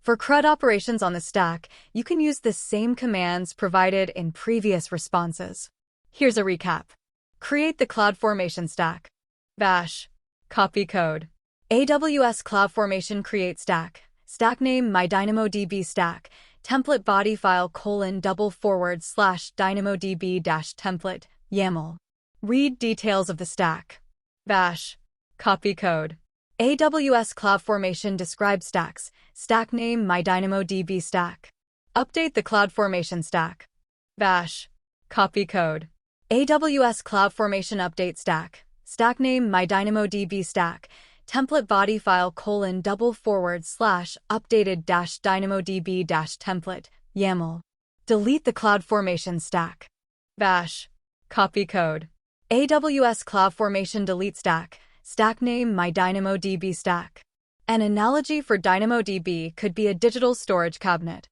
For CRUD operations on the stack, you can use the same commands provided in previous responses. Here's a recap. Create the CloudFormation stack. Bash. Copy code. AWS CloudFormation create stack. Stack name my dynamodb stack. Template body file : /dynamodb-template YAML. Read details of the stack. Bash. Copy code. AWS CloudFormation describe stacks. Stack name my dynamodb stack. Update the CloudFormation stack. Bash. Copy code. AWS CloudFormation update stack. Stack name my dynamodb stack. Template body file : /updated-dynamodb-template YAML. Delete the CloudFormation stack. Bash. Copy code. AWS CloudFormation delete stack. Stack name my dynamodb stack. An analogy for DynamoDB could be a digital storage cabinet.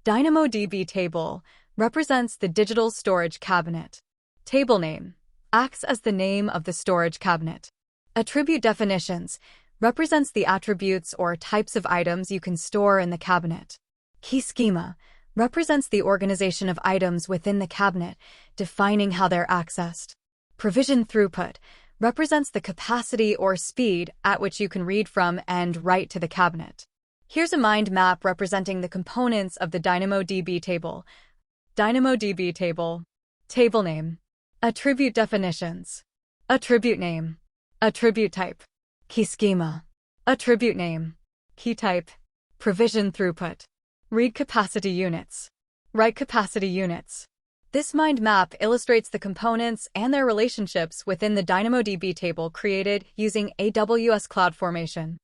DynamoDB table represents the digital storage cabinet. Table name acts as the name of the storage cabinet. Attribute definitions represents the attributes or types of items you can store in the cabinet. Key schema represents the organization of items within the cabinet, defining how they're accessed. Provision throughput represents the capacity or speed at which you can read from and write to the cabinet. Here's a mind map representing the components of the DynamoDB table. DynamoDB table. Table name. Attribute definitions. Attribute name. Attribute type. Key schema. Attribute name. Key type. Provision throughput. Read capacity units. Write capacity units. This mind map illustrates the components and their relationships within the DynamoDB table created using AWS CloudFormation.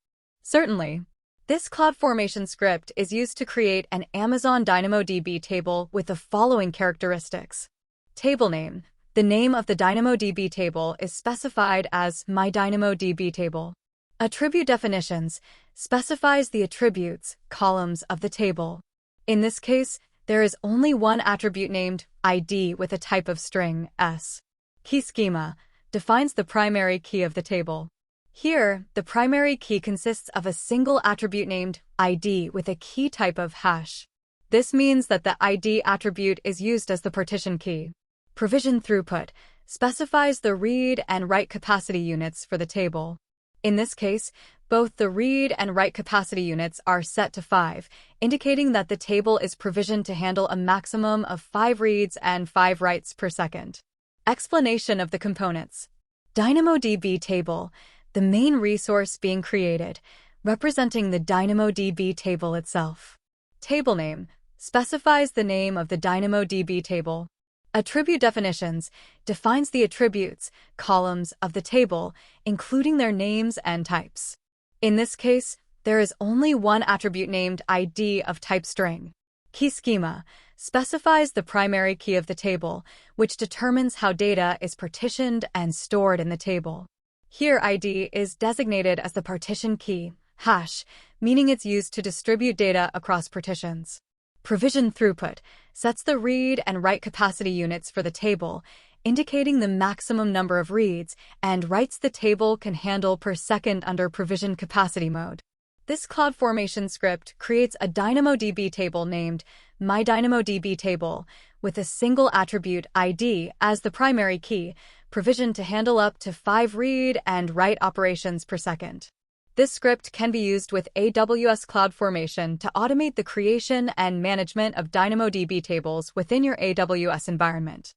Certainly, this CloudFormation script is used to create an Amazon DynamoDB table with the following characteristics. Table name. The name of the DynamoDB table is specified as my DynamoDB table. Attribute definitions specifies the attributes, columns of the table. In this case, there is only one attribute named ID with a type of string s. Key schema defines the primary key of the table. Here, the primary key consists of a single attribute named ID with a key type of hash. This means that the ID attribute is used as the partition key. Provision throughput specifies the read and write capacity units for the table. In this case, both the read and write capacity units are set to 5, indicating that the table is provisioned to handle a maximum of 5 reads and 5 writes per second. Explanation of the components. DynamoDB table, the main resource being created, representing the DynamoDB table itself. Table name specifies the name of the DynamoDB table. Attribute definitions defines the attributes, columns of the table, including their names and types. In this case, there is only one attribute named ID of type string. Key schema specifies the primary key of the table, which determines how data is partitioned and stored in the table. Here, ID is designated as the partition key, hash, meaning it's used to distribute data across partitions. Provision throughput sets the read and write capacity units for the table, indicating the maximum number of reads and writes the table can handle per second under provision capacity mode. This CloudFormation script creates a DynamoDB table named my DynamoDB table with a single attribute ID as the primary key, provisioned to handle up to 5 read and write operations per second. This script can be used with AWS CloudFormation to automate the creation and management of DynamoDB tables within your AWS environment.